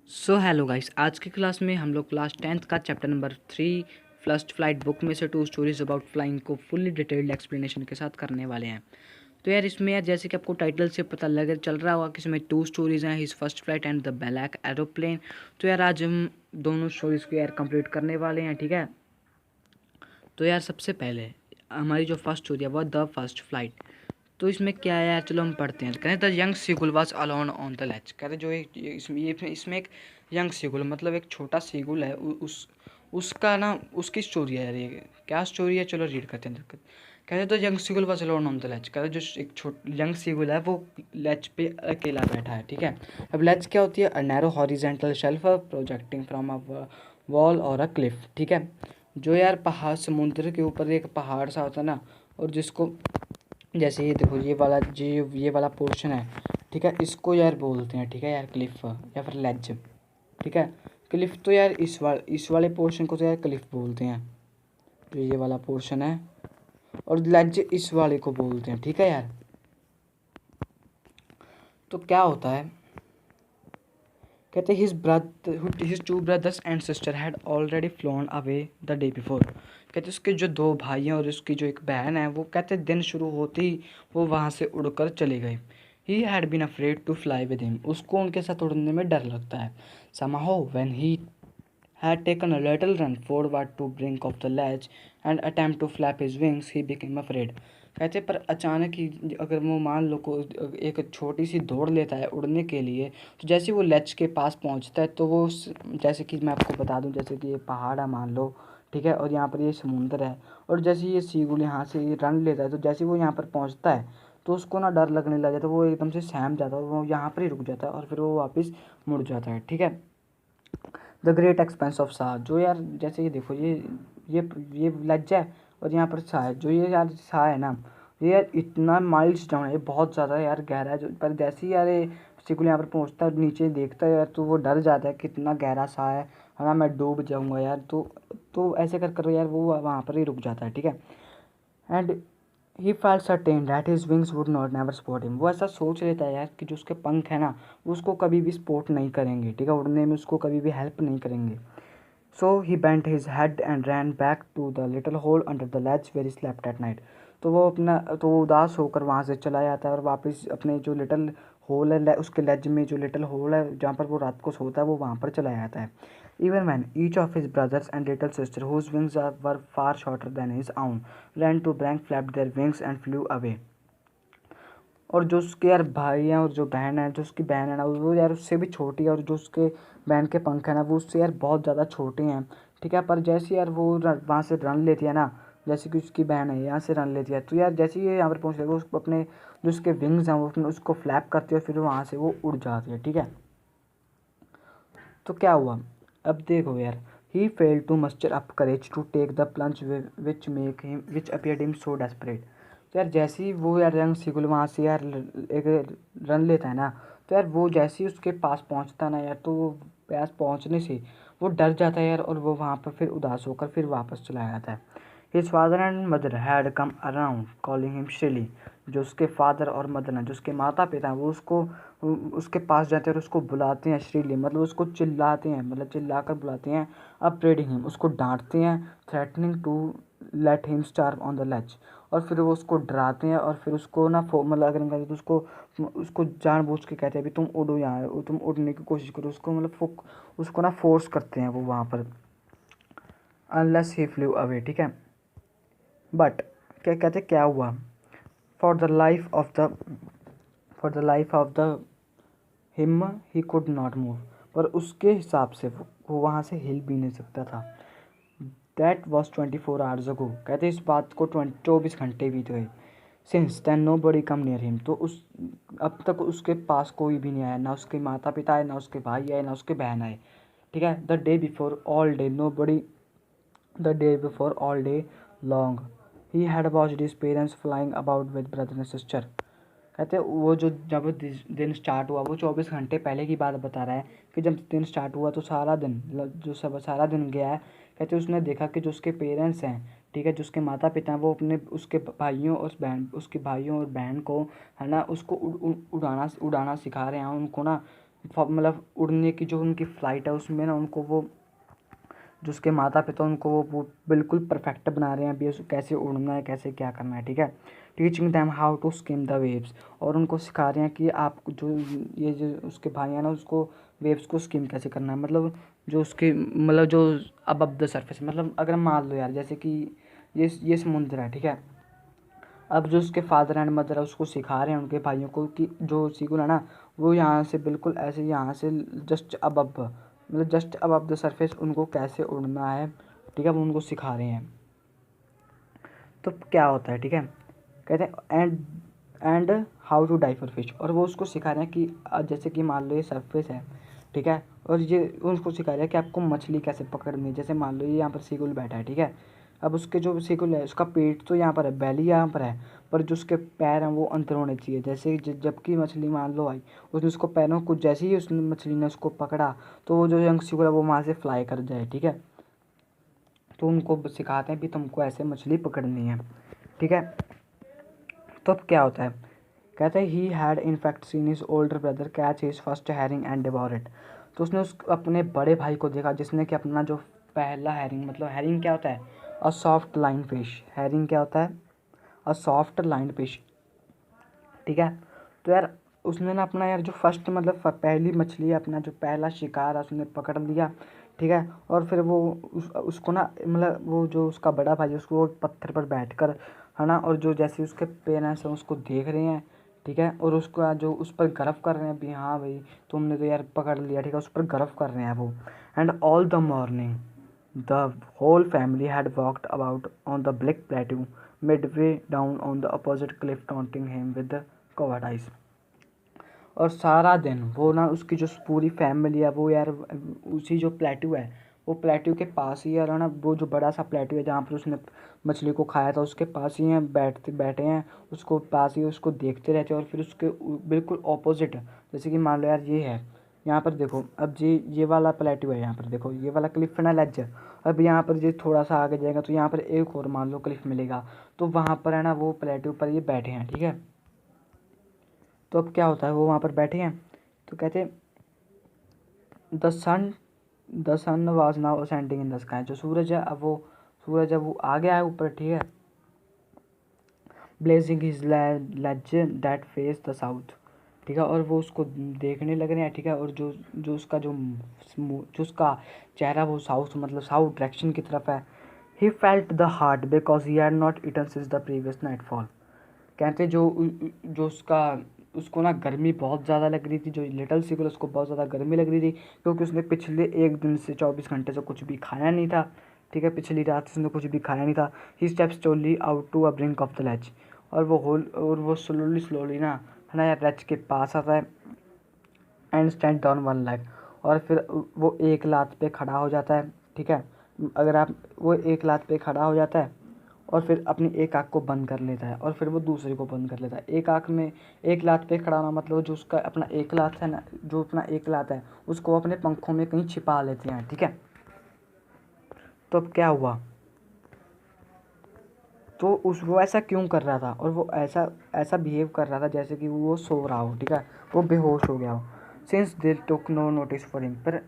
So hello guys, आज की class में हम लोग क्लास 10th का chapter number 3 first flight book में से 2 स्टोरीज अबाउट फ्लाइंग को फुल्ली डिटेल्ड एक्सप्लेनेशन के साथ करने वाले हैं। तो यार इसमें यार जैसे कि आपको टाइटल से पता लगे चल रहा होगा कि इसमें 2 स्टोरीज हैं, his first flight and the black aeroplane. तो यार आज हम दोनों स्टोरीज को यार कंप्लीट करने वाले हैं, ठीक है। तो यार सबसे पहले हमारी जो फर्स्ट स्टोरी है वो द फर्स्ट फ्लाइट। तो इसमें क्या है यार, चलो हम पढ़ते हैं। कहते the young seagull was alone on the latch. कहते जो एक इसमें एक यंग सीगुल मतलब एक छोटा सीगुल है, उसका ना उसकी स्टोरी है यार। ये क्या स्टोरी है, चलो रीड करते हैं। कहते तो young seagull was alone on the latch. कहते जो एक यंग सीगुल है वो लैच पे अकेला बैठा है, ठीक है। अब लैच क्या होती है? A narrow horizontal shelf projecting from a wall और अ क्लिफ, ठीक है। जो यार पहाड़, समुद्र के ऊपर एक पहाड़ सा होता है ना, और जिसको जैसे ये देखो ये वाला पोर्शन है, ठीक है, इसको यार बोलते हैं, ठीक है यार, क्लिफ या फिर लेज, ठीक है। क्लिफ तो यार इस वाले पोर्शन को तो यार क्लिफ बोलते हैं, जो ये वाला पोर्शन है, और लेज इस वाले को बोलते हैं, ठीक है यार। तो क्या होता है, कहते his two brothers and sister had already phloem away the day before. कहते उसके जो 2 भाई हैं और उसकी जो एक बहन है, वो कहते दिन शुरू होते ही वो वहाँ से उड़कर चले गए। He had been afraid to fly with him. उसको उनके साथ उड़ने में डर लगता है। Somehow when he had taken a little run forward to brink of the ledge and attempt to flap his wings, he became afraid। कहते पर अचानक ही अगर वो मान लो को एक छोटी सी दौड़ लेता है उड़ने के लिए, तो जैसे वो लेज के पास पहुंचता है तो वो जैसे कि मैं आपको बता दूं, जैसे कि ये पहाड़ है मान लो, ठीक है, और यहाँ पर ये समुंदर है, और जैसे ये सीगुल यहाँ से ये रन लेता है, तो जैसे वो यहाँ पर पहुँचता है तो उसको ना डर लगने लग जाता है, वो एकदम से सहम जाता है और वो यहाँ पर ही रुक जाता है और फिर वो वापस मुड़ जाता है, ठीक है। द ग्रेट एक्सपेंस ऑफ सा, जो यार जैसे ये देखो ये लज्जा है, और यहाँ पर सा है, जो ये यार सा है ना, ये यार इतना माइल्स डाउन है, ये बहुत ज़्यादा यार गहरा है। जो पर जैसे ही यार ये सिकुल यहाँ पर पहुँचता है नीचे देखता है यार, तो वो डर जाता है कितना गहरा सा है ना, मैं डूब जाऊँगा यार। तो ऐसे कर यार वो वहाँ पर ही रुक जाता है, ठीक है। And he felt certain that his wings would not never support him. वो ऐसा सोच लेता है यार कि जो उसके पंख है ना, वो उसको कभी भी सपोर्ट नहीं करेंगे, ठीक है, उड़ने में उसको कभी भी हेल्प नहीं करेंगे। So he bent his head and ran back to the little hole under the ledge where he slept at night. तो वो उदास होकर वहाँ से चला जाता है और वापस अपने जो लिटिल होल है, उसके लेज में जो लिटिल होल है जहाँ पर वो रात को सोता है, वो वहाँ पर चला जाता है। Even man each of his brothers and little sister whose wings were far shorter than his own ran to blank flapped their wings and flew away। और जो उसके यार भाई हैं और जो बहन है, जो उसकी बहन है ना, वो यार उससे भी छोटी है, और जो उसके बहन के पंख है ना, वो उससे यार बहुत ज़्यादा छोटे हैं, ठीक है। पर जैसे यार वो वहाँ से रन लेती है ना, जैसे कि उसकी बहन है यहाँ से रन लेती है, तो यार जैसे ही ये यहाँ पर पहुँच जाएगा, उसको अपने जो उसके विंग्स हैं वो अपने उसको फ्लैप करती है और फिर वहाँ से वो उड़ जाती है, ठीक है। तो क्या हुआ, अब देखो यार, he fail to muster up courage to take the plunge which appeared him so desperate. तो यार जैसे ही वो यार यंग सीगुल वहाँ से यार एक रन लेता है ना, तो यार वो जैसे ही उसके पास पहुँचता है ना यार, तो वो पास पहुँचने से वो डर जाता है यार, और वो वहाँ पर फिर उदास होकर फिर वापस चला जाता है। His father and mother had come around calling him shrilly. जो उसके फादर और मदर हैं, जो उसके माता पिता हैं, वो उसके पास जाते हैं और उसको बुलाते हैं श्रीली, मतलब उसको चिल्लाते हैं, मतलब चिल्लाकर बुलाते हैं। अपरेडिंग हिम, उसको डांटते हैं। Threatening to let him starve on the ledge, और फिर वो उसको डराते हैं, और फिर उसको ना मतलब अगर हम कहते तो उसको जानबूझ के कहते हैं भी तुम उड़ो, यहाँ तुम उड़ने की कोशिश करो, उसको मतलब उसको ना फोर्स करते हैं वो वहाँ पर, अनलेस ही फ्लू अवे, ठीक है। बट क्या कहते क्या हुआ, for the life of the for the life of the him he could not move. पर उसके हिसाब से वो वहाँ से हिल भी नहीं सकता था। दैट वॉज 24 hours अगो। कहते इस बात को 24 घंटे बीत गए। सिंस दैन नो बडी कम नियर हिम। तो उस अब तक उसके पास कोई भी नहीं आया, ना उसके माता पिता आए, ना उसके भाई आए, ना उसके बहन आए, ठीक है। The day before all day long he had watched his parents flying about with brother and sister. कहते वो जो जब दिन स्टार्ट हुआ, वो 24 घंटे पहले की बात बता रहा है कि जब दिन स्टार्ट हुआ तो सारा दिन जो सब सारा दिन गया है। कहते उसने देखा कि जो उसके पेरेंट्स हैं, ठीक है, जो उसके माता पिता हैं, वो अपने उसके भाइयों और बहन को है ना, उसको उड़ाना सिखा रहे हैं उनको ना, मतलब उड़ने की जो उनकी फ़्लाइट है उसमें ना उनको वो जो उसके माता पिता उनको वो बिल्कुल परफेक्ट बना रहे हैं अभी कैसे उड़ना है, कैसे क्या करना है, ठीक है। Teaching them how to skim the waves, और उनको सिखा रहे हैं कि आप जो ये जो उसके भाई हैं ना उसको वेव्स को स्किम कैसे करना है, मतलब जो उसके मतलब जो अबव द सरफेस, मतलब अगर मान लो यार जैसे कि ये समुद्र है, ठीक है। अब जो उसके फादर एंड मदर है उसको सिखा रहे हैं उनके भाइयों को कि जो सीगुल है ना वो यहाँ से बिल्कुल ऐसे यहाँ से जस्ट अबव, मतलब जस्ट अबव द सरफेस उनको कैसे उड़ना है, ठीक है, वो उनको सिखा रहे हैं। तो क्या होता है, ठीक है, कहते हैं and how to dive for fish, और वो उसको सिखा रहे हैं कि जैसे कि मान लो ये सरफेस है, ठीक है, और ये उसको सिखा रहे हैं कि आपको मछली कैसे पकड़नी है। जैसे मान लो ये यहाँ पर सीगुल बैठा है, ठीक है। अब उसके जो सीगुल है उसका पेट तो यहाँ पर है, बैली यहाँ पर है, पर जो उसके पैर हैं वो अंदर होने चाहिए। जैसे जबकि मछली मान लो आई, उसने उसको पैरों को जैसे ही उस मछली ने उसको पकड़ा तो वो जो यंग सीगुल है वो वहाँ से फ्लाई कर जाए, ठीक है। तो उनको सिखाते हैं भी तुमको ऐसे मछली पकड़नी है, ठीक है। तो अब क्या होता है, कहते हैं he had in fact seen his older brother catch his first herring and devour it. तो उसने उस अपने बड़े भाई को देखा जिसने कि अपना जो पहला हैरिंग, मतलब हैरिंग क्या होता है, a soft line fish. Herring क्या होता है, अ सॉफ्ट लाइन फिश, ठीक है। तो यार उसने ना अपना यार जो फर्स्ट मतलब पहली मछली है, अपना जो पहला शिकार है उसने पकड़ लिया, ठीक है। और फिर वो उसको ना मतलब वो जो उसका बड़ा भाई है उसको वो पत्थर पर बैठकर है ना, और जो जैसे उसके पेरेंट्स हैं उसको देख रहे हैं, ठीक है, और उसको जो उस पर गर्व कर रहे हैं भी हाँ भाई तुमने तो यार पकड़ लिया, ठीक है, उस पर गर्व कर रहे हैं वो। And all the morning the whole family had walked about on the black plateau midway down on the opposite cliff taunting him with the covered eyes। और सारा दिन वो ना उसकी जो पूरी फैमिली है वो यार उसी जो प्लेट्यू है वो प्लेट्यू के पास ही है ना, वो जो बड़ा सा प्लेट्यू है जहाँ पर उसने मछली को खाया था उसके पास ही हैं, बैठे हैं उसको पास ही, उसको देखते रहते हैं। और फिर उसके बिल्कुल ऑपोजिट जैसे कि मान लो यार ये है यहाँ पर देखो, अब ये वाला प्लेट्यू है, यहाँ पर देखो ये वाला क्लिफ है ना लेज, अब यहाँ पर ये थोड़ा सा आगे जाएगा तो यहाँ पर एक और मान लो क्लिफ मिलेगा, तो वहाँ पर है ना वो प्लेट्यू पर ये बैठे हैं, ठीक है। तो अब क्या होता है वो वहाँ पर बैठे हैं तो कहते the sun the sun was now ascending in the sky. जो सूरज है अब वो सूरज है वो आ गया है ऊपर, ठीक है। Blazing his ledge that face the south, ठीक है, और वो उसको देखने लग रहे हैं, ठीक है। और जो जो उसका जो उसका चेहरा वो साउथ मतलब साउथ डायरेक्शन की तरफ है। He felt the heart because he had not eaten since the previous nightfall. कहते जो उसका उसको ना गर्मी बहुत ज़्यादा लग रही थी, जो लिटिल सीगल उसको बहुत ज़्यादा गर्मी लग रही थी क्योंकि उसने पिछले एक दिन से 24 घंटे से कुछ भी खाया नहीं था, ठीक है। पिछली रात से उसने कुछ भी खाया नहीं था। He steps slowly out to a brink of the ledge, और वो स्लोली ना है ना यार लेच के पास आता है। And stand on one leg, और फिर वो एक लात पे खड़ा हो जाता है, ठीक है। अगर आप वो एक लात पे खड़ा हो जाता है और फिर अपनी एक आँख को बंद कर लेता है और फिर वो दूसरी को बंद कर लेता है। एक आँख में एक लात पे खड़ा होना मतलब जो उसका अपना एक लात है ना, जो अपना एक लात है उसको अपने पंखों में कहीं छिपा लेते हैं, ठीक है। तो अब क्या हुआ, तो वो ऐसा क्यों कर रहा था, और वो ऐसा ऐसा बिहेव कर रहा था जैसे कि वो सो रहा हो, ठीक है, वो बेहोश हो गया हो। Since they took no notice for him, पर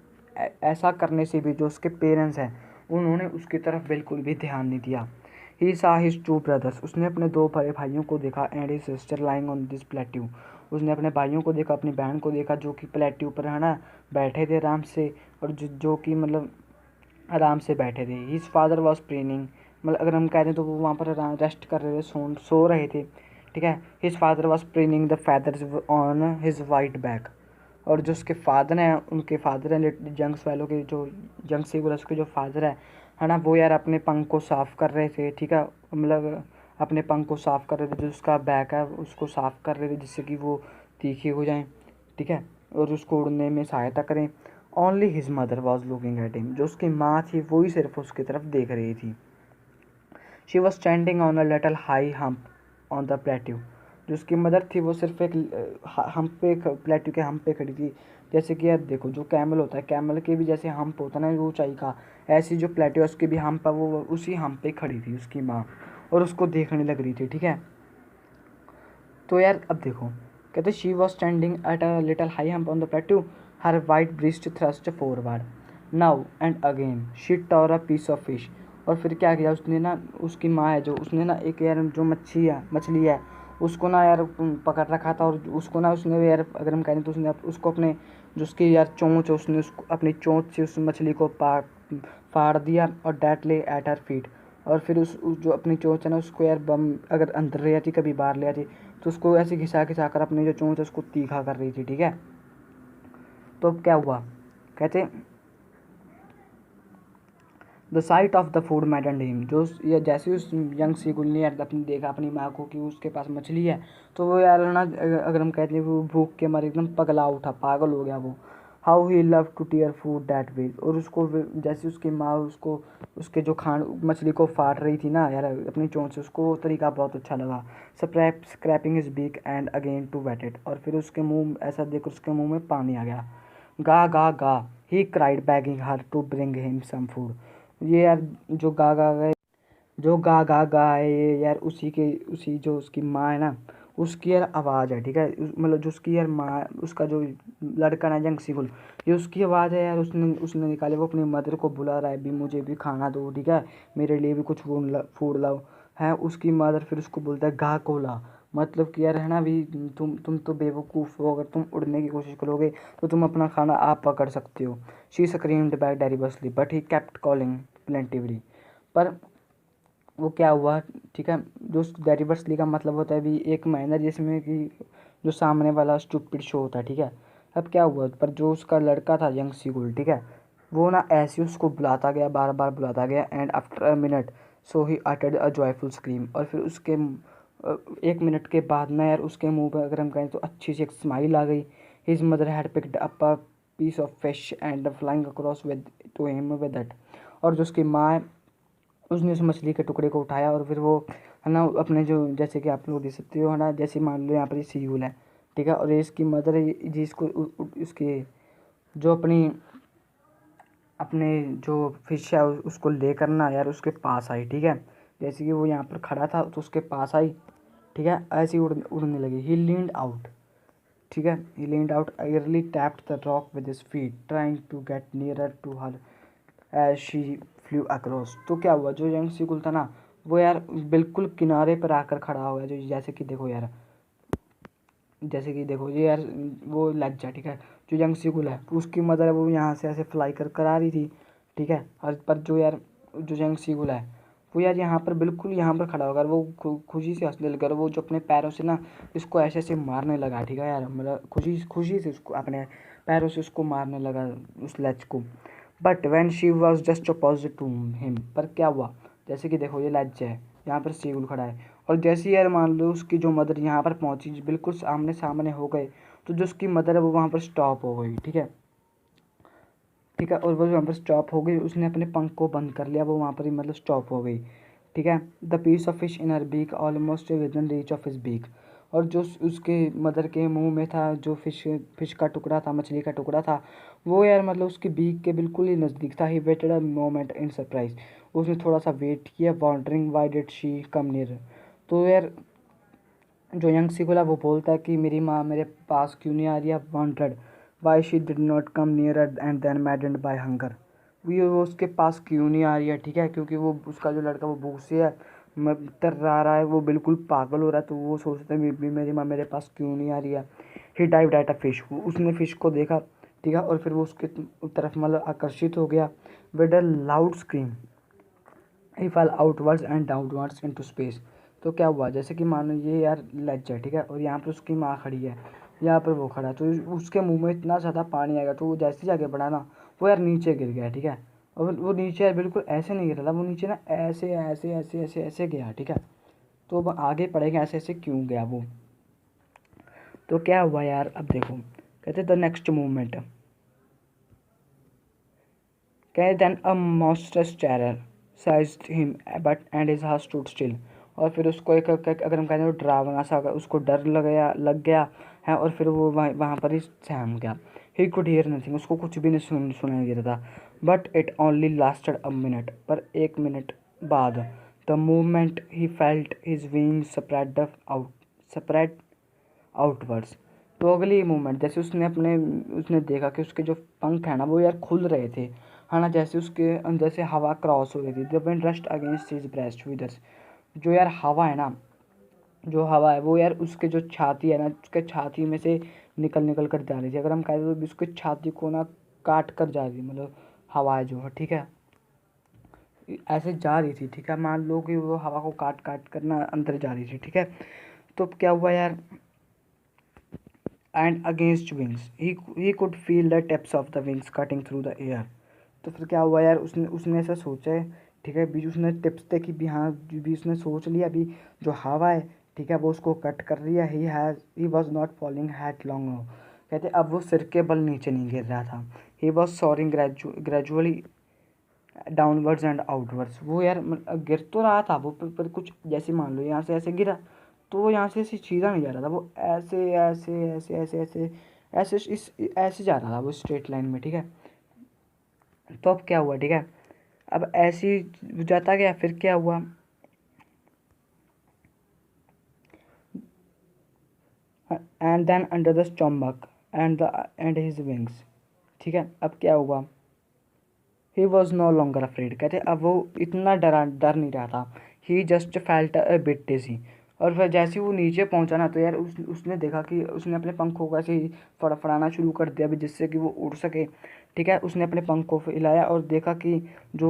ऐसा करने से भी जो उसके पेरेंट्स हैं उन्होंने उसकी तरफ बिल्कुल भी ध्यान नहीं दिया। ही सा हिज टू ब्रदर्स, उसने अपने दो बड़े भाइयों को देखा। And his sister lying on this plateau, उसने अपने भाइयों को देखा, अपनी बहन को देखा जो कि प्लेट्यू पर है ना बैठे थे आराम से, और जो कि मतलब आराम से बैठे थे। हिज फादर वॉज प्रेनिंग, मतलब अगर हम कह दें तो वो वहाँ पर रेस्ट कर रहे थे, सो रहे थे, ठीक है। His father was preening the feathers on his white back, और जो उसके फादर हैं उनके फादर हैं जंग्स वालों के जो जंग सीगुलस के जो फादर है ना वो यार अपने पंख को साफ़ कर रहे थे, ठीक है, मतलब अपने पंख को साफ़ कर रहे थे, जो उसका बैक है उसको साफ़ कर रहे थे जिससे कि वो तीखे हो जाएं, ठीक है, और उसको उड़ने में सहायता करें। Only his mother was looking at him, जो उसकी माँ थी वही सिर्फ उसकी तरफ देख रही थी। She was standing on a little high hump on the plateau, जो उसकी मदर थी वो सिर्फ एक हम्प पे प्लेट्यू के हम्प पे खड़ी थी। जैसे कि यार देखो जो कैमल होता है, कैमल के भी जैसे हम्प होता है ना ऊंचाई का, ऐसी जो प्लेट्यू है उसके भी हम्प है, वो उसी हम्प पे खड़ी थी उसकी माँ, और उसको देखने लग रही थी, ठीक है। तो यार अब देखो कहते she was standing at a little high hump on the plateau, her white breast thrust forward, now and again she tore a piece of fish. और फिर क्या किया उसने ना, उसकी माँ है जो, उसने ना एक यार जो मछली है उसको ना यार पकड़ रखा था, और उसको ना उसने यार अगर हम कहें तो उसने उसको अपने जो उसकी यार चोंच है, उसने उसको अपनी चोंच से उस मछली को फाड़ दिया और डैट ले एट हर फीट। और फिर उस जो अपनी चोंच है ना उसको यार बम अगर अंदर ले जाती कभी बाहर ले जाती तो उसको ऐसे घिसा घिसा कर अपनी जो चोंच है उसको तीखा कर रही थी, ठीक है। तो अब क्या हुआ, कहते the site of the food मैडन्ड him, जो ये जैसे उस यंग सीगुल ने यार अपनी देखा अपनी माँ को कि उसके पास मछली है, तो वो यार ना अगर हम कहते हैं वो भूख के मारे एकदम पगला उठा, पागल हो गया वो। How he love to tear food that way, और उसको जैसे उसकी माँ उसको उसके जो खान मछली को फाड़ रही थी ना यार अपनी चोंच से, उसको वो तरीका बहुत अच्छा लगा। Scraping his beak and again to whet it, और फिर उसके मुंह ऐसा देखकर उसके मुंह में पानी आ गया। गा गा गा he cried begging her to bring him some food. ये यार जो गा गा है ये यार उसी जो उसकी माँ है ना उसकी यार आवाज़ है, ठीक है। मतलब जो उसकी यार माँ, उसका जो लड़का ना जंग सिगुल, ये उसकी आवाज़ है यार, उसने उसने निकाली। वो अपनी मदर को बुला रहा है भी मुझे भी खाना दो, ठीक है, मेरे लिए भी कुछ फूड लाओ, है। उसकी मदर फिर उसको बोलता है गा कोला, मतलब कि यार है ना भी तुम तो बेवकूफ़ हो, अगर तुम उड़ने की कोशिश करोगे तो तुम अपना खाना आप पकड़ सकते हो। She screamed back derisively but he kept calling plaintively. पर वो क्या हुआ, ठीक है, जो डेरिबसली का मतलब होता है भी एक मैनर जिसमें कि जो सामने वाला स्टूपिड शो होता है, ठीक है। अब क्या हुआ, पर जो उसका लड़का था यंग सीगुल, ठीक है, वो ना ऐसे उसको बुलाता गया, बार बार बुलाता गया, and after a minute so he uttered a joyful scream. और फिर उसके 1 मिनट के बाद ना यार उसके मुंह पर अगर हम कहें तो अच्छी सी एक स्माइल आ गई। His mother had picked up a piece of fish and flying across with to him with it. और जो उसकी माँ है उसने उस मछली के टुकड़े को उठाया, और फिर वो है ना अपने जो जैसे कि आप लोग देख सकते हो है ना, जैसे मान लो यहाँ पर ये सीयूल है, ठीक है, और ये इसकी मदर है जिसको उसके जो अपने जो फिश है उसको लेकर ना यार उसके पास आई, ठीक है। जैसे कि वो यहाँ पर खड़ा था तो उसके पास आई, ठीक है, ऐसे ही उड़ने लगी। ही लीन्ड आउट, ठीक है, he leaned out eagerly tapped the rock with his feet trying to get nearer to her as she flew across। तो क्या हुआ, जो यंग सीगुल था ना वो यार बिल्कुल किनारे पर आकर खड़ा हो गया। जो जैसे कि देखो यार, जैसे कि देखो ये यार वो लज्जा, ठीक है, जो यंग सीगुल है उसकी मदर है वो यहाँ से ऐसे फ्लाई कर आ रही थी, ठीक है। और पर जो यार जो यंग सीगुल है वो यार यहाँ पर बिल्कुल यहाँ पर खड़ा होकर वो खुशी से हंसने लगा, वो जो अपने पैरों से ना इसको ऐसे ऐसे मारने लगा, ठीक है यार, मतलब खुशी खुशी से उसको अपने पैरों से उसको मारने लगा उस लज को। But when she was just opposite to him, पर क्या हुआ, जैसे कि देखो ये लज है, यहाँ पर सीगुल खड़ा है, और जैसे यार मान लो उसकी जो मदर यहाँ पर पहुँची बिल्कुल सामने सामने हो गए, तो जो उसकी मदर है वो वहाँ पर स्टॉप हो गई, ठीक है, ठीक है। और वो वहाँ पर स्टॉप हो गई, उसने अपने पंख को बंद कर लिया, वो वहाँ पर ही मतलब स्टॉप हो गई, ठीक है। The piece of fish in her beak almost within reach of his beak, और जो उसके मदर के मुंह में था जो फिश का टुकड़ा था, मछली का टुकड़ा था, वो यार मतलब उसकी बीक के बिल्कुल ही नज़दीक था। He waited a moment in surprise, उसने थोड़ा सा वेट किया, wondering why did she come near. तो यार जो यंग सिकुला वो बोलता है कि मेरी माँ मेरे पास क्यों नहीं आ रही है, wanted why she did not come near and then maddened by hunger. वो उसके पास क्यों नहीं आ रही है, ठीक है, क्योंकि वो उसका जो लड़का वो भूख से है, तर्रा रहा है, वो बिल्कुल पागल हो रहा है, तो वो सोचता है मेरी माँ मेरे पास क्यों नहीं आ रही है। ही डाइव्ड एट अ फिश, उसने फिश को देखा, ठीक है, और फिर वो उसके तरफ मतलब आकर्षित हो गया। With a loud scream he fall outwards and downwards into space. तो क्या हुआ, जैसे कि मानो ये यार लज्जा है, ठीक है, और यहाँ पर उसकी माँ खड़ी है, यहाँ पर वो खड़ा, तो उसके मुंह में इतना ज़्यादा पानी आएगा, तो वो जैसे ही आगे बढ़ा ना वो यार नीचे गिर गया, ठीक है। और वो नीचे यार बिल्कुल ऐसे नहीं गिर रहा, वो नीचे ना ऐसे ऐसे ऐसे ऐसे ऐसे गया, ठीक है। तो अब आगे पड़ेगा ऐसे ऐसे क्यों गया वो। तो क्या हुआ यार, अब देखो, कहते द नेक्स्ट मूवमेंट, कहते then a monstrous terror seized him but and his heart stood still। और फिर उसको अगर हम कहते हैं डरावना सा उसको डर लग गया है, और फिर वो वहाँ पर ही सहम गया। ही कुड हियर नथिंग, उसको कुछ भी नहीं सुनाई दे रहा था। But it only lasted a minute, पर 1 मिनट बाद the movement he felt his wing spread outwards, तो अगली मूवमेंट जैसे उसने देखा कि उसके जो पंख है ना वो यार खुल रहे थे, है ना, जैसे उसके अंदर से हवा क्रॉस हो रही थी। The wind rushed against his breast withers, जो यार हवा है ना, जो हवा है वो यार उसके जो छाती है ना, उसके छाती में से निकल निकल कर जा रही थी। अगर हम कहें तो उसके छाती को ना काट कर जा रही, मतलब हवा जो है, ठीक है, ऐसे जा रही थी, ठीक है। मान लो कि वो हवा को काट काट कर ना अंदर जा रही थी, ठीक है। तो अब क्या हुआ यार, and against wings he could feel the tips of the wings cutting through the air. तो फिर क्या हुआ यार, उसने उसने ऐसा सोचा है, ठीक है, बीच उसने टिप्स देखी भी, हाँ भी उसने सोच लिया अभी जो हवा है, ठीक है, वो उसको कट कर रही है। He was not falling hat long, कहते अब वो सिर के बल नीचे नहीं गिर रहा था। He was soaring gradually downwards and outwards. वो यार गिर तो रहा था वो, पर कुछ जैसे मान लो यहाँ से ऐसे गिरा, तो वो यहाँ से ऐसे सीधा नहीं जा रहा था, वो ऐसे ऐसे ऐसे ऐसे ऐसे ऐसे इस ऐसे जा रहा था वो स्ट्रेट लाइन में, ठीक है। तो अब क्या हुआ, ठीक है, अब ऐसे ही जाता गया। फिर क्या हुआ, and then under the stomach and his wings, ठीक है। अब क्या हुआ, he was no longer afraid, कहते अब वो इतना डर नहीं रहा था। He just felt a bit dizzy. और फिर जैसे ही वो नीचे पहुंचा ना, तो यार उसने देखा कि उसने अपने पंखों को ऐसे ही फड़फड़ाना शुरू कर दिया अभी, जिससे कि वो उड़ सके, ठीक है। उसने अपने पंख को हिलाया और देखा कि जो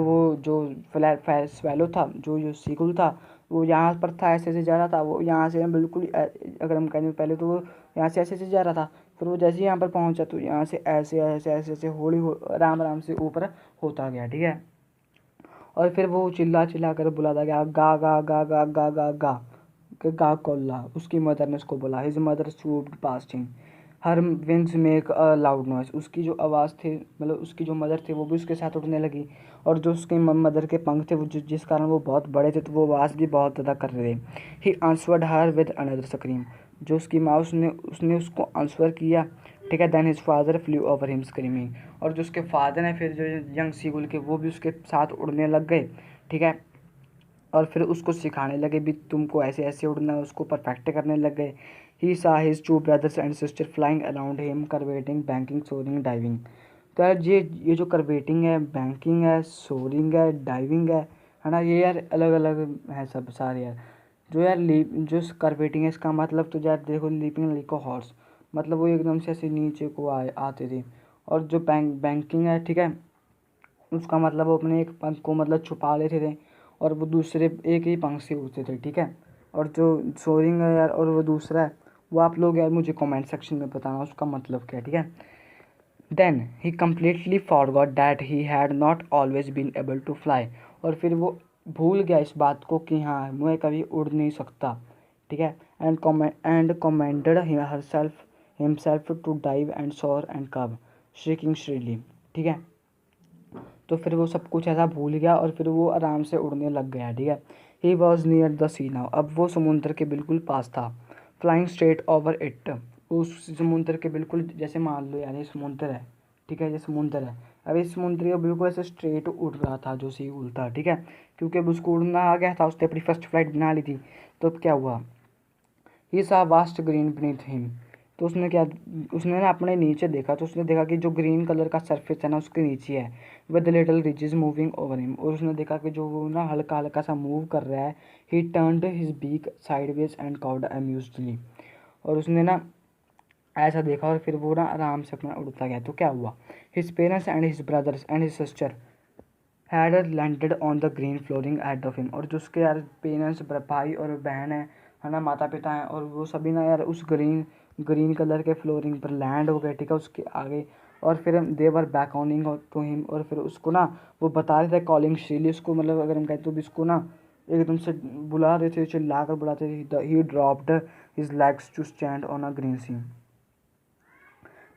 स्वेलो था, जो सीगुल था, वो यहाँ पर था, ऐसे ऐसे जा रहा था। वो यहाँ से बिल्कुल अगर हम कहें पहले तो वो यहाँ से ऐसे ऐसे जा रहा था। फिर वो जैसे ही यहाँ पर पहुंचा तो यहाँ से ऐसे ऐसे ऐसे ऐसे हौली आराम आराम से ऊपर होता गया, ठीक है। और फिर वो चिल्ला चिल्ला कर बुलाता गया, गा गा गा गा गा गा गा गा कोल्ला। उसकी मदर ने उसको बोला। His mother swooped past him, her wings make a loud noise. उसकी जो आवाज़ थी, मतलब उसकी जो मदर थी, वो भी उसके साथ उड़ने लगी। और जो उसके मदर के पंख थे, वो जिस कारण वो बहुत बड़े थे, तो वो आवाज़ भी बहुत ज़्यादा कर रहे थे। ही आंसवर्ड हर विद अनदर स्क्रीम, जो उसकी माँ उसने उसने उसको आंसर किया, ठीक है। Then his father flew over him screaming, और जो उसके फादर हैं फिर जो यंग सीगुल के, वो भी उसके साथ उड़ने लग गए, ठीक है। और फिर उसको सिखाने लगे भी तुमको ऐसे ऐसे उड़ना है, उसको परफेक्ट करने लग गए। He saw his two brothers and sister flying around him, curvetting, banking, soaring, diving. तो यार ये जो करवेटिंग है, बैंकिंग है, सोरिंग है, डाइविंग है ना, ये यार अलग अलग है सब सारे यार। जो यार जो करवेटिंग है, इसका मतलब तो यार देखो, लीपिंग लाइक अ हॉर्स, मतलब वो एकदम से ऐसे नीचे को आते थे। और जो बैंकिंग है, ठीक है, उसका मतलब वो अपने एक पंख को मतलब छुपा लेते थे, और वो दूसरे एक ही पंख से उड़ते थे, ठीक है। और जो सोरिंग है यार, और वो दूसरा है, वो आप लोग यार मुझे कमेंट सेक्शन में बताना उसका मतलब क्या है, ठीक है। Then he completely forgot that he had not always been able to fly, और फिर वो भूल गया इस बात को कि हाँ मैं कभी उड़ नहीं सकता, ठीक है। And commanded herself himself to dive and soar and curve, shrieking shrilly, ठीक है। तो फिर वो सब कुछ ऐसा भूल गया और फिर वो आराम से उड़ने लग गया, ठीक है। He was near the sea now, अब वो समुद्र के बिल्कुल पास था। फ्लाइंग स्ट्रेट ओवर इट, उस समुद्र के बिल्कुल, जैसे मान लो यार ये समुद्र है, ठीक है, ये समुद्र है। अब इस समुद्र के बिल्कुल ऐसे स्ट्रेट उड़ रहा था जो सी उड़ता, ठीक है, क्योंकि अब उसको उड़ना आ गया था, उसने अपनी फर्स्ट फ्लाइट बना ली थी। तो अब क्या हुआ, ही सा वास्ट ग्रीन बीनीथ हिम, तो उसने ना अपने नीचे देखा, तो उसने देखा कि जो ग्रीन कलर का सरफेस है ना उसके नीचे है, with little ridges moving over him, और उसने देखा कि जो वो ना हल्का हल्का सा मूव कर रहा है। He turned his beak sideways and cawed amusedly, और उसने ना ऐसा देखा और फिर वो ना आराम से अपना उड़ता गया। तो क्या हुआ, his parents and his brothers and his sister had landed on the green flooring at of him, और जो उसके यार पेरेंट्स, भाई और बहन है ना, माता पिता हैं, और वो सभी ना यार उस ग्रीन ग्रीन कलर के फ्लोरिंग पर लैंड हो गए, ठीक है, उसके आगे। और फिर दे वर बैकॉनिंग टू हिम, और फिर उसको ना वो बता रहे थे कॉलिंग श्रीली, उसको मतलब अगर हम कहते तो भी इसको ना एकदम से बुला रहे थे, चिल्ला कर बुलाते थे। He dropped his legs to stand on a green sea,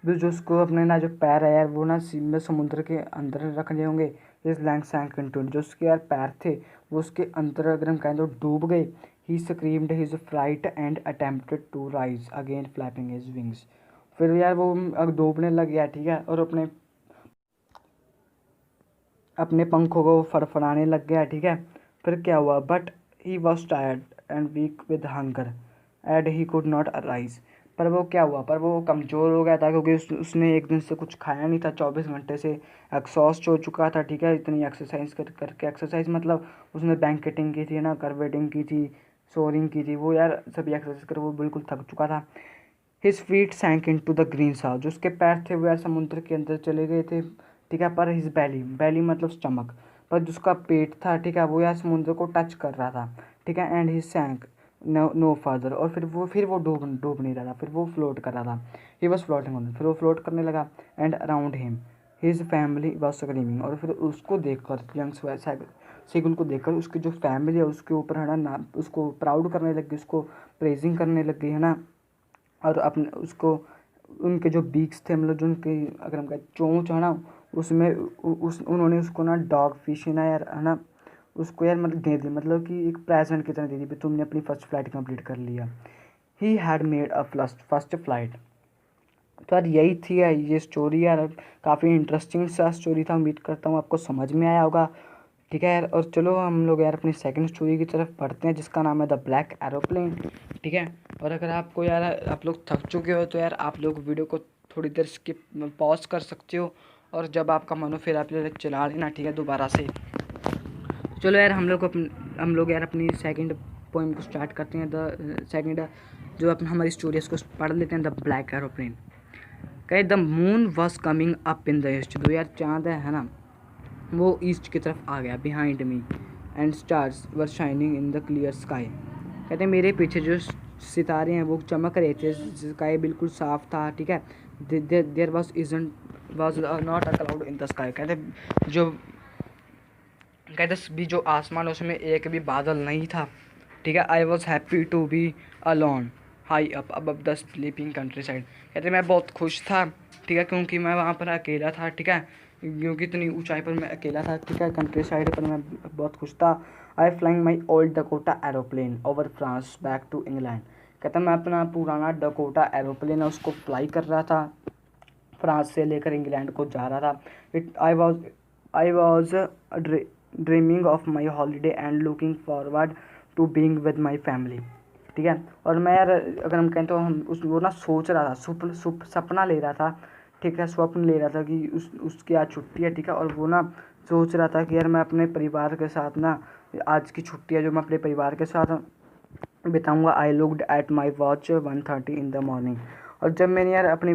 जो उसको अपने ना जो पैर है यार वो ना में समुद्र के अंदर रख लिए होंगे। इस लैंग सैंक इनटू, जो उसके यार पैर थे वो उसके अंदर अगर हम कहें तो डूब गए। He screamed his flight and attempted to rise again flapping his wings, फिर यार वो डूबने लग गया, ठीक है, और अपने अपने पंखों को फड़फड़ाने लग गया, ठीक है। फिर क्या हुआ, but he was tired and weak with hunger and he could not arise, पर वो क्या हुआ, पर वो कमज़ोर हो गया था क्योंकि उसने एक दिन से कुछ खाया नहीं था, 24 घंटे से एग्जॉस्ट हो चुका था, ठीक है, इतनी एक्सरसाइज करके। एक्सरसाइज मतलब उसने बैंकेटिंग की थी ना, करवेटिंग की थी, सोरिंग की थी, वो यार सभी एक्सरसाइज कर वो बिल्कुल थक चुका था। His feet sank into the green sea, जो उसके पैर थे वो यार समुद्र के अंदर चले गए थे, ठीक है। पर हिज बैली, बैली मतलब स्टमक, पर जो उसका पेट था, ठीक है, वो यार समुद्र को टच कर रहा था, ठीक है। एंड हिज सैंक नो फर्दर, और फिर वो डूब नहीं रहा था, फिर वो फ्लोट कर रहा था। ही वॉज फ्लोटिंग ऑन, फिर वो फ्लोट करने लगा। And around him his family was screaming, और फिर उसको देखकर यंग सेगुल को देखकर उसकी जो फैमिली है उसके ऊपर है ना, उसको प्राउड करने लग गई, उसको प्रेजिंग करने लग गई है ना। और अपने उसको उनके जो बीक्स थे, मतलब जो उनके अगर हम कहें चोंच है ना, उसमें उस उन्होंने उसको ना डॉग फिश ना यार है ना, उसको यार मतलब दे दी, मतलब कि एक प्रेजेंट की तरह दे दी भी तुमने अपनी फर्स्ट फ्लाइट कंप्लीट कर लिया। He had made a first flight. तो यार यही थी यार ये स्टोरी यार, काफ़ी इंटरेस्टिंग सा स्टोरी था। उम्मीद करता हूँ आपको समझ में आया होगा, ठीक है यार। और चलो हम लोग यार अपनी सेकंड स्टोरी की तरफ बढ़ते हैं, जिसका नाम है द ब्लैक एरोप्लेन, ठीक है। और अगर आपको यार आप लोग थक चुके हो तो यार आप लोग वीडियो को थोड़ी देर स्किप पॉज कर सकते हो, और जब आपका मन हो फिर आप लोग चला लेना, ठीक है, दोबारा से। चलो यार हम लोग यार अपनी सेकंड पोइम को स्टार्ट करते हैं। द सेकंड जो अपनी हमारी स्टोरी है उसको पढ़ लेते हैं, द ब्लैक एरोप्लेन। कहे the moon was coming up in the east, जो यार चाँद है ना, वो ईस्ट की तरफ आ गया behind me, and stars were shining in the clear sky. कहते हैं मेरे पीछे जो सितारे हैं वो चमक रहे थे, स्काई बिल्कुल साफ था, ठीक है। There was not a cloud in the sky. कहते भी जो आसमान उसमें एक भी बादल नहीं था, ठीक है। I was happy to be alone high up above the sleeping countryside. कहते मैं बहुत खुश था, ठीक है, क्योंकि मैं वहाँ पर अकेला था, ठीक है, क्योंकि इतनी ऊंचाई पर मैं अकेला था, ठीक है, कंट्री साइड पर मैं बहुत खुश था। I flying my old Dakota aeroplane over France back to England. कहता मैं अपना पुराना डकोटा एरोप्लेन है उसको फ्लाई कर रहा था, फ्रांस से लेकर इंग्लैंड को जा रहा था। It I was dreaming of my holiday and looking forward to being with my family, ठीक है। और मैं यार अगर हम कहें तो हम वो ना सोच रहा था, सपना ले रहा था, ठीक है, स्वप्न ले रहा था कि उसकी आज छुट्टी है, ठीक है। और वो ना सोच रहा था कि यार मैं अपने परिवार के साथ ना आज की छुट्टी है जो मैं अपने परिवार के साथ बिताऊंगा। I looked at my watch 1:30 in the morning. और जब मैंने यार अपनी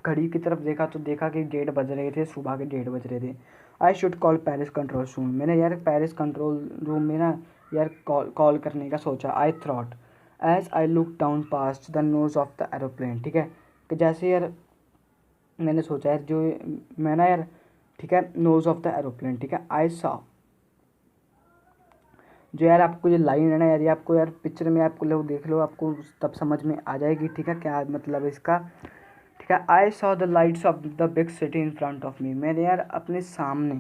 घड़ी की तरफ देखा तो देखा कि 1:30 बज रहे थे, सुबह के 1:30 बज रहे थे। I should call Paris control room, मैंने यार पेरिस कंट्रोल रूम में ना यार कॉल करने का सोचा। I thought as I look down past the nose of the aeroplane, ठीक है, कि जैसे यार मैंने सोचा यार जो मैं ना यार, ठीक है, नोज ऑफ द एरोप्लेन, ठीक है। आई सॉ जो यार आपको ये लाइन है ना यार, ये आपको यार पिक्चर में आपको लोग देख लो, आपको तब समझ में आ जाएगी, ठीक है, क्या मतलब है इसका, ठीक है। I saw the lights off the big city in front of मी, मैंने यार अपने सामने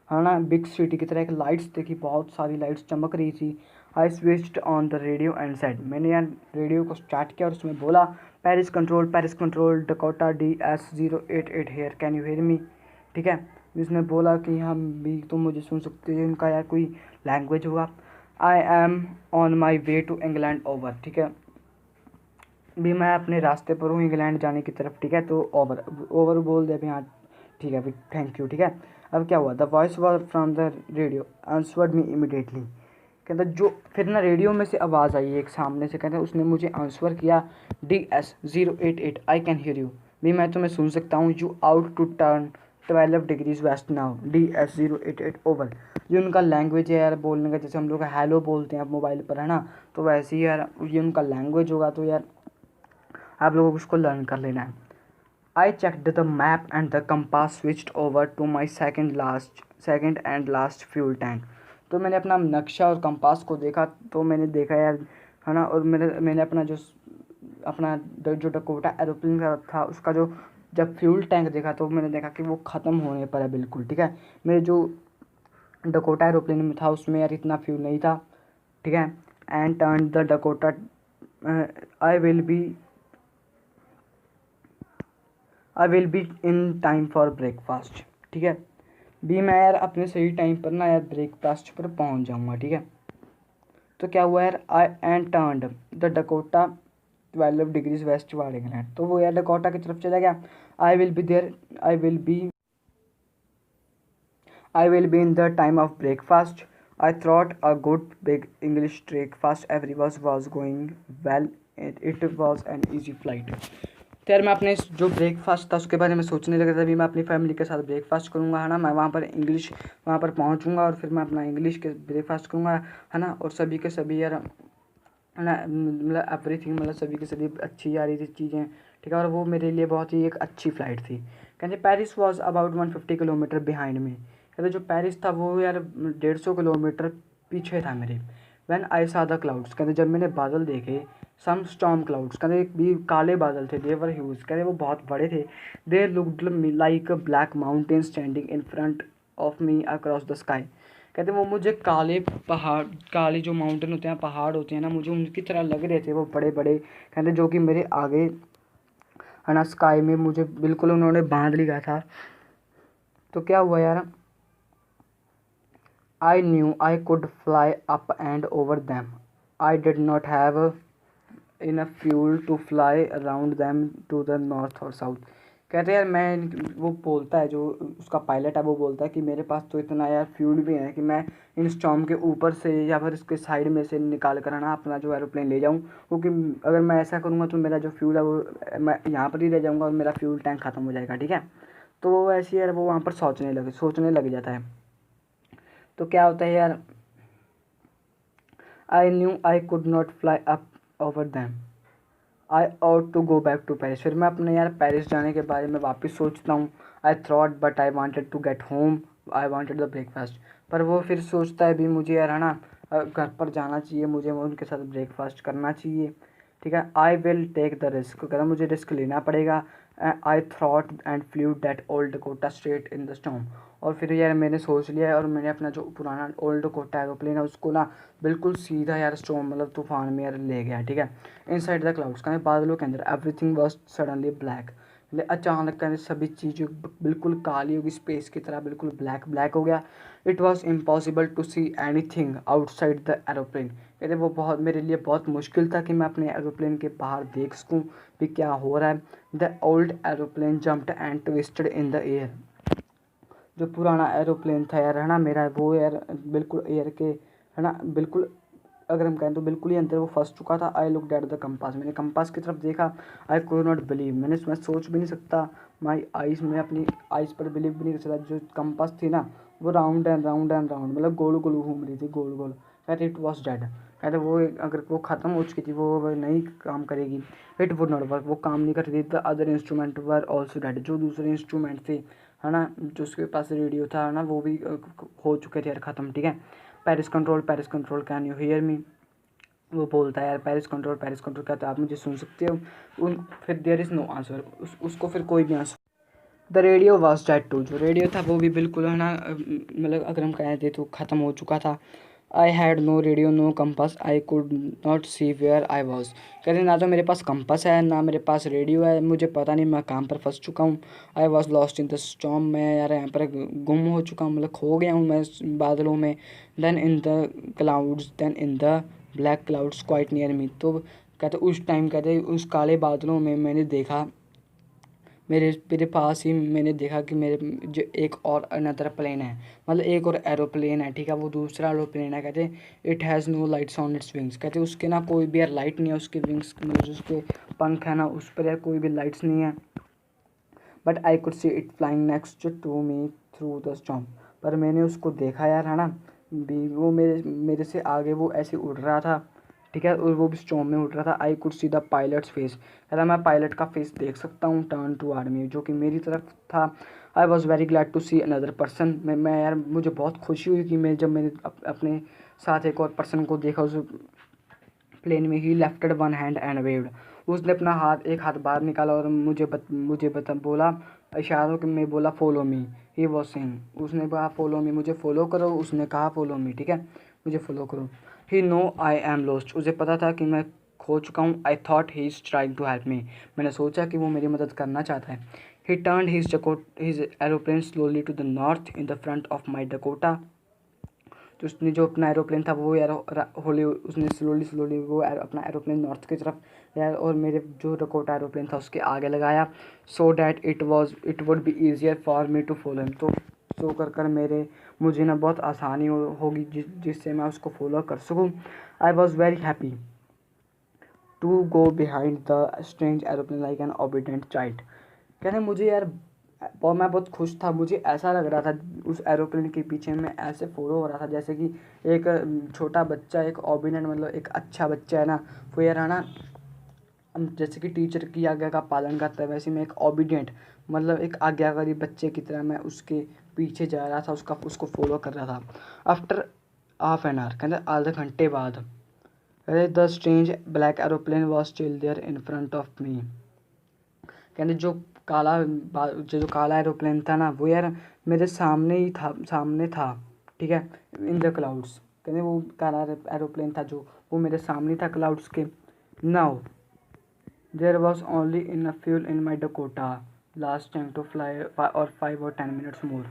है ना बिग सिटी की तरह एक लाइट्स देखी, बहुत सारी लाइट्स चमक रही थी। I switched on the radio and said, मैंने यार रेडियो को स्टार्ट किया और उसमें बोला Paris control Dakota DS-088 here, can you hear me, ठीक है। उसने बोला कि हम भी तुम मुझे सुन सकते हो, उनका यार कोई लैंग्वेज होगा। I am on my way to England over, ठीक है, भी मैं अपने रास्ते पर हूँ इंग्लैंड जाने की तरफ, ठीक है। तो ओवर ओवर बोल दे अभी, हाँ ठीक है अभी, थैंक यू, ठीक है। अब क्या हुआ, the voice was from the radio answered me immediately. कहता जो फिर ना रेडियो में से आवाज़ आई एक सामने से, कहता उसने मुझे आंसर किया, DS-088 I can hear you, भी मैं तुम्हें सुन सकता हूँ। You ought to turn 12 degrees west now, DS-088 over. ये उनका लैंग्वेज है यार बोलने का, जैसे हम लोग हेलो बोलते हैं आप मोबाइल पर, है ना, तो वैसे ही यार ये उनका लैंग्वेज होगा, तो यार आप लोगों को उसको लर्न कर लेना है। I checked the map and the compass switched over to my second and last fuel tank. तो मैंने अपना नक्शा और कंपास को देखा, तो मैंने देखा यार है ना, और मैंने अपना जो डकोटा एरोप्लेन का था उसका जो जब फ्यूल टैंक देखा तो मैंने देखा कि वो ख़त्म होने पर है बिल्कुल, ठीक है। मेरे जो डकोटा एरोप्लेन में था उसमें यार इतना फ्यूल नहीं था, ठीक है। And turn the Dakota I will be I will be in time for breakfast, ठीक है, भी मैं यार अपने सही टाइम पर ना यार ब्रेकफास्ट पर पहुंच जाऊंगा, ठीक है। तो क्या हुआ यार, I and turned the Dakota 12 degrees westward England. तो वो यार डकोटा की तरफ चला गया। I will be there I will be in the time of breakfast. I thought a good big English breakfast. Everyone was going well. It was an easy flight. तो यार मैं अपने जो ब्रेकफास्ट था उसके बारे में सोचने लगा था। अभी मैं अपनी फैमिली के साथ ब्रेकफास्ट करूँगा, है ना। मैं वहाँ पर वहाँ पर पहुँचूँगा और फिर मैं अपना इंग्लिश के ब्रेकफास्ट करूँगा, है ना। और सभी के सभी यार, है ना, मतलब एवरीथिंग, मतलब सभी की सभी अच्छी आ रही थी चीज़ें, ठीक है। और वो मेरे लिए बहुत ही एक अच्छी फ़्लाइट थी। कहते Paris was about 150 kilometre behind me. कहते जो पेरिस था वो यार 150 किलोमीटर पीछे था मेरे। व्हेन आई सा द क्लाउड्स, कहते जब मैंने बादल देखे, सम स्टॉर्म क्लाउड्स, कहते भी काले बादल थे, दे वर ह्यूज, कहते वो बहुत बड़े थे। They looked like a black mountain standing in front of me across the sky. कहते वो मुझे काले पहाड़, काले जो माउंटेन होते हैं, पहाड़ होते हैं ना, मुझे उनकी तरह लग रहे थे, वो बड़े बड़े, कहते जो कि मेरे आगे, है ना, स्काई में मुझे बिल्कुल उन्होंने बांध लिया था। तो क्या हुआ यार, I knew I could fly up and over them. I did not have enough fuel to fly around them to the north or south. कहते यार मैं, वो बोलता है, जो उसका पायलट है वो बोलता है कि मेरे पास तो इतना यार फ्यूल भी है कि मैं इन स्टॉर्म के ऊपर से या फिर इसके साइड में से निकाल कर, है ना, अपना जो एरोप्लेन ले जाऊँ। क्योंकि अगर मैं ऐसा करूँगा तो मेरा जो फ्यूल है वो मैं यहाँ पर ही रह जाऊँगा और मेरा फ्यूल टैंक ख़त्म हो जाएगा, ठीक है। तो वो ऐसे यार वो वहाँ पर सोचने लग जाता है। तो क्या होता है यार, I knew I could not fly up over them. I ought to go back to Paris. फिर मैं अपने यार पेरिस जाने के बारे में वापस सोचता हूँ। I thought but I wanted to get home, I wanted the breakfast. पर वो फिर सोचता है भी मुझे यार, है ना, घर पर जाना चाहिए, मुझे उनके साथ ब्रेकफास्ट करना चाहिए, ठीक है। I will take the risk, कहता मुझे रिस्क लेना पड़ेगा। I thought and flew that old Dakota straight in the storm. और फिर यार मैंने सोच लिया है और मैंने अपना जो पुराना ओल्ड कोटा एरोप्लेन है उसको ना बिल्कुल सीधा यार स्टॉर्म, मतलब तूफान में यार ले गया, ठीक है। इनसाइड द क्लाउड्स, कहते बादलों के अंदर, एवरीथिंग वाज सडनली ब्लैक। अचानक कहते सभी चीज़ें बिल्कुल काली होगी, स्पेस की तरह बिल्कुल ब्लैक ब्लैक हो गया। It was impossible to see anything outside the aeroplane. कहते वो बहुत मेरे लिए बहुत मुश्किल था कि मैं अपने एरोप्लेन के बाहर देख सकूँ कि क्या हो रहा है। The old aeroplane jumped and twisted in the air. जो पुराना एरोप्लेन था यार, है ना, मेरा, वो यार बिल्कुल एयर के, है ना, बिल्कुल, अगर हम कहें तो बिल्कुल ही अंदर वो फंस चुका था। I look at the compass, मैंने कंपास की तरफ देखा। आई कुड नॉट बिलीव, मैं सोच भी नहीं सकता। माई आइज़, मैं अपनी आइज़ पर बिलीव भी नहीं कर सकता। जो कंपास थी ना वो round and round and round, मतलब गोल गोल घूम रही थी, गोल गोल। कहते इट वॉज डेड, कहते वो अगर वो ख़त्म हो चुकी थी, वो नहीं काम करेगी। इट वुड नॉट वर्क, वो काम नहीं कर रही थी। The other instrument were also dead, जो दूसरे इंस्ट्रूमेंट थे, है ना, जो उसके पास रेडियो था, है ना, वो भी हो चुके थे यार ख़त्म, ठीक है। Paris control can you hear me. वो बोलता है यार पेरिस कंट्रोल कहता है आप मुझे सुन सकते हो। फिर देयर इज़ नो आंसर, उसको फिर कोई भी answer. The radio was dead too, जो रेडियो था वो भी बिल्कुल, है ना, मतलब अगर हम कहें थे तो ख़त्म हो चुका था। I had no radio no compass, I could not see where I was. कहते ना तो मेरे पास कंपास है ना मेरे पास रेडियो है, मुझे पता नहीं मैं कहाँ पर फंस चुका हूँ। I was lost in the storm, मैं यार यहाँ पर गुम हो चुका हूँ, मतलब खो गया हूँ मैं बादलों में। Then in the clouds, then in the black clouds quite near me. तो कहते उस टाइम, कहते उस काले बादलों में मैंने देखा, मेरे मेरे पास ही मैंने देखा कि मेरे जो एक और अनदर प्लेन है, मतलब एक और एरोप्लेन है, ठीक है। वो दूसरा एरोप्लेन है, कहते it has no lights on its wings. कहते उसके ना कोई भी यार लाइट नहीं है, उसके विंग्स, मतलब जो उसके पंख है ना उस पर यार कोई भी लाइट्स नहीं है। But I could see it flying next to me through the storm. पर मैंने उसको देखा यार, है ना, भी वो मेरे से आगे वो ऐसे उड़ रहा था, ठीक है, और वो भी स्टॉर्म में उड़ रहा था। I could see the pilots face, कहता मैं पायलट का फेस देख सकता हूँ, टर्न टू आर्मी, जो कि मेरी तरफ था। I was very glad to see another person, मैं यार मुझे बहुत खुशी हुई कि जब मैंने अपने साथ एक और पर्सन को देखा उस प्लेन में। ही लेफ्टेड वन हैंड एंड वेव्ड, उसने अपना एक हाथ बाहर निकाला और मुझे बोला इशारों के में, बोला follow me. He was saying, उसने कहा फॉलो मी, मुझे फॉलो करो, उसने कहा फॉलो मी, ठीक है, मुझे फॉलो करो। He know I am lost, उसे पता था कि मैं खो चुका हूँ। I thought he is trying to help me, मैंने सोचा कि वो मेरी मदद करना चाहता है। He turn his aeroplane slowly to the north in the front of my Dakota. तो उसने जो अपना एरोप्लेन था वो यार होली, उसने स्लोली वो अपना एरोप्लेन नॉर्थ की तरफ यार, और मेरे जो डकोटा एरोप्लेन था उसके आगे लगाया, so that it would be easier for me to follow him. तो सो कर मुझे ना बहुत आसानी होगी जिससे मैं उसको फॉलो कर सकूँ। I was very happy to go behind the strange aeroplane like an obedient child. कहते मुझे यार, और मैं बहुत खुश था, मुझे ऐसा लग रहा था उस एरोप्लेन के पीछे मैं ऐसे फॉलो हो रहा था जैसे कि एक छोटा बच्चा, एक ओबीडिएंट मतलब एक अच्छा बच्चा है ना, वो यार है ना, जैसे कि टीचर की आज्ञा का पालन करता है, वैसे मैं एक ओबीडिएंट मतलब एक आज्ञाकारी बच्चे की तरह मैं उसके पीछे जा रहा था, उसको फॉलो कर रहा था। आफ्टर हाफ एन आवर, कहते आधे घंटे बाद, the strange black aeroplane was still there in front of me. कहते जो काला एरोप्लेन था ना, वो यार मेरे सामने ही था, सामने था, ठीक है, इन द क्लाउड्स। कहते वो काला एरोप्लेन था जो, वो मेरे सामने था क्लाउड्स के। Now there was only enough fuel in my Dakota last time to fly और 5 or 10 minutes मोर।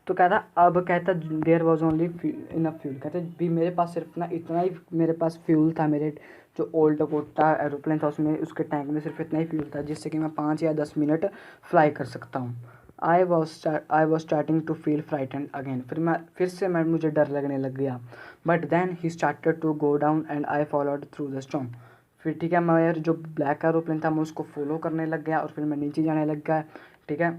तो कहता अब, कहता there was only enough fuel, कहते भी मेरे पास सिर्फ ना इतना ही मेरे पास फ्यूल था, मेरे जो ओल्ड डकोटा एरोप्लेन था उसमें, उसके टैंक में सिर्फ इतना ही फ्यूल था जिससे कि मैं 5 या 10 मिनट फ्लाई कर सकता हूँ। I was starting to feel frightened again, फिर से मुझे डर लगने लग गया। But then he started to go down and I followed through the storm. फिर ठीक है, मैं यार जो ब्लैक एरोप्लेन था मैं उसको फॉलो करने लग गया और फिर मैं नीचे जाने लग गया, ठीक है।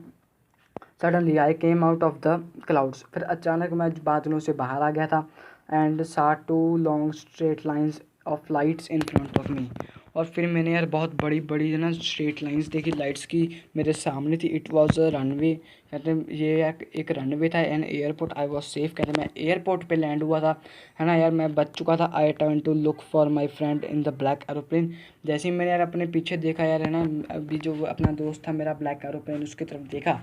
Suddenly I came out of the clouds, फिर अचानक मैं बादलों से बाहर आ गया था। And saw two long straight lines of lights in front of me, और फिर मैंने यार बहुत बड़ी बड़ी ना स्ट्रेट लाइंस देखी लाइट्स की मेरे सामने थी। इट वॉज अ रनवे, कहते ये एक रनवे था an airport. I was safe, कहते मैं एयरपोर्ट पे लैंड हुआ था, है ना यार, मैं बच चुका था। I turn to look for my friend in the black aeroplane. जैसे ही मैंने यार अपने पीछे देखा यार, है ना, अभी जो अपना दोस्त था मेरा ब्लैक एरोप्लेन, उसकी तरफ देखा,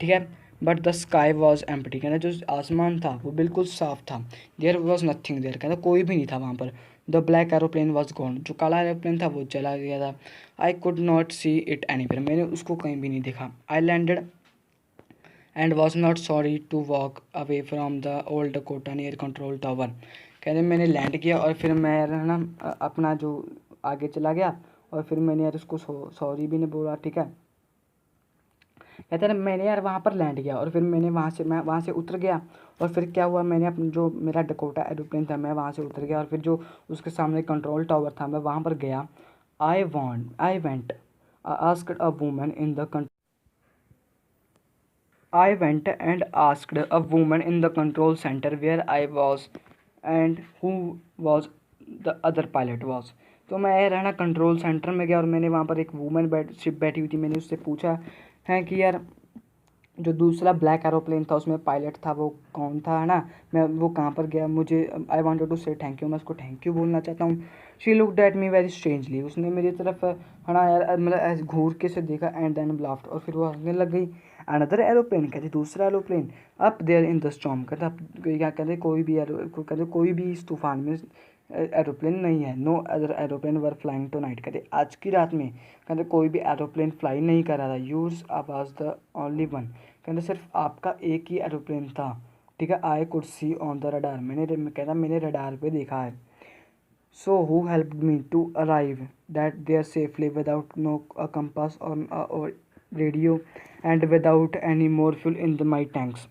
ठीक है। But the sky was empty, कहना जो आसमान था वो बिल्कुल साफ था। देयर वॉज नथिंग देयर, कहना कोई भी नहीं था वहाँ पर। The black aeroplane was gone, जो काला एरोप्लेन था वो चला गया था। I could not see it anywhere, मैंने उसको कहीं भी नहीं देखा। I landed and was not sorry to walk away from the old Dakota near control tower. कहते मैंने लैंड किया और फिर मैं यार ना अपना जो आगे चला गया, और फिर मैंने यार उसको सॉरी भी नहीं बोला, ठीक है। कहते हैं मैंने यार वहाँ पर लैंड किया और फिर मैं वहाँ से उतर गया। और फिर क्या हुआ, मैंने अपना जो मेरा डकोटा एरोप्लेन था मैं वहाँ से उतर गया और फिर जो उसके सामने कंट्रोल टावर था मैं वहाँ पर गया। I went asked a woman in the I went and asked a woman in the control center where I was and who was the other pilot was। तो मैं रहना कंट्रोल सेंटर में गया और मैंने वहाँ पर एक वूमेन बैठी हुई थी, मैंने उससे पूछा है कि यार जो दूसरा ब्लैक एरोप्लेन था उसमें पायलट था वो कौन था, है ना, मैं वो कहाँ पर गया, मुझे आई वांटेड टू से थैंक यू, मैं उसको थैंक यू बोलना चाहता हूँ। She looked at me very strangely, उसने मेरी तरफ, है ना यार, मतलब ऐसे घूर के से देखा एंड देन लाफ्ड, और फिर वो हंसने लग गई। अनदर एरोप्लेन, कहते दूसरा aeroplane up there in the storm, कहते क्या कहते कहते कोई भी इस तूफान में एरोप्लेन नहीं है। No other aeroplane were flying tonight, कहते आज की रात में कहते कोई भी एरोप्लेन फ्लाई नहीं कर रहा था। Yours was the only one, कहते सिर्फ आपका एक ही एरोप्लेन था, ठीक है। I could see on the radar, कहता मैंने रडार पे देखा है। So who helped me to arrive that there safely without no compass और radio and without any more fuel in the my tanks.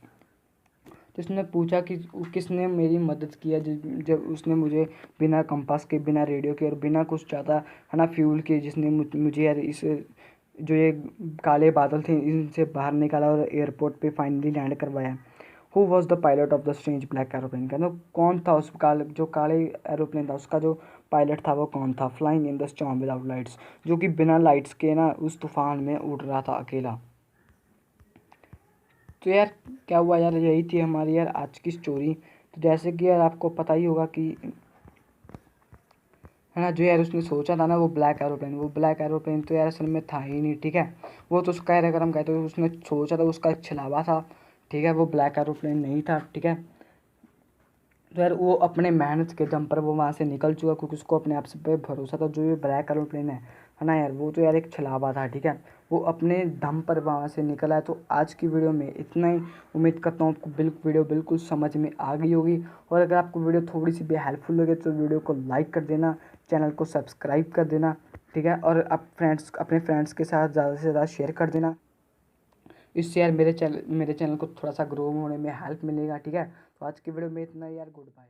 तो उसने पूछा कि किसने मेरी मदद किया जब उसने मुझे बिना कंपास के, बिना रेडियो के और बिना कुछ ज़्यादा, है ना, फ्यूल के, जिसने मुझे यार इस जो ये काले बादल थे इनसे बाहर निकाला और एयरपोर्ट पे फाइनली लैंड करवाया। Who was the pilot of the strange black aeroplane, कहते कौन था उस जो काले एरोप्लेन था उसका जो पायलट था वो कौन था। Flying in the storm without lights, जो कि बिना लाइट्स के ना उस तूफान में उड़ रहा था अकेला। तो यार क्या हुआ यार, यही थी हमारी यार आज की स्टोरी। तो जैसे कि यार आपको पता ही होगा कि, है ना, जो यार उसने सोचा था ना वो ब्लैक एरोप्लेन तो यार असल में था ही नहीं, ठीक है। वो तो उसका यार, अगर हम कहते हैं उसने सोचा था उसका एक छलावा था, ठीक है, वो ब्लैक एरोप्लेन नहीं था, ठीक है। तो यार वो अपने मेहनत के दम पर वो वहाँ से निकल चुका, क्योंकि उसको अपने आप से पे भरोसा था। जो ये ब्लैक एरोप्लेन है ना यार, वो तो यार एक छलावा था, ठीक है। वो अपने दम पर वहाँ से निकला है। तो आज की वीडियो में इतना ही। उम्मीद करता हूँ आपको वीडियो बिल्कुल समझ में आ गई होगी, और अगर आपको वीडियो थोड़ी सी भी हेल्पफुल लगे तो वीडियो को लाइक कर देना, चैनल को सब्सक्राइब कर देना, ठीक है, और अपने फ्रेंड्स के साथ ज़्यादा से ज़्यादा शेयर कर देना। इससे यार मेरे चैनल को थोड़ा सा ग्रो होने में हेल्प मिलेगा, ठीक है। तो आज की वीडियो में इतना यार, गुड बाय।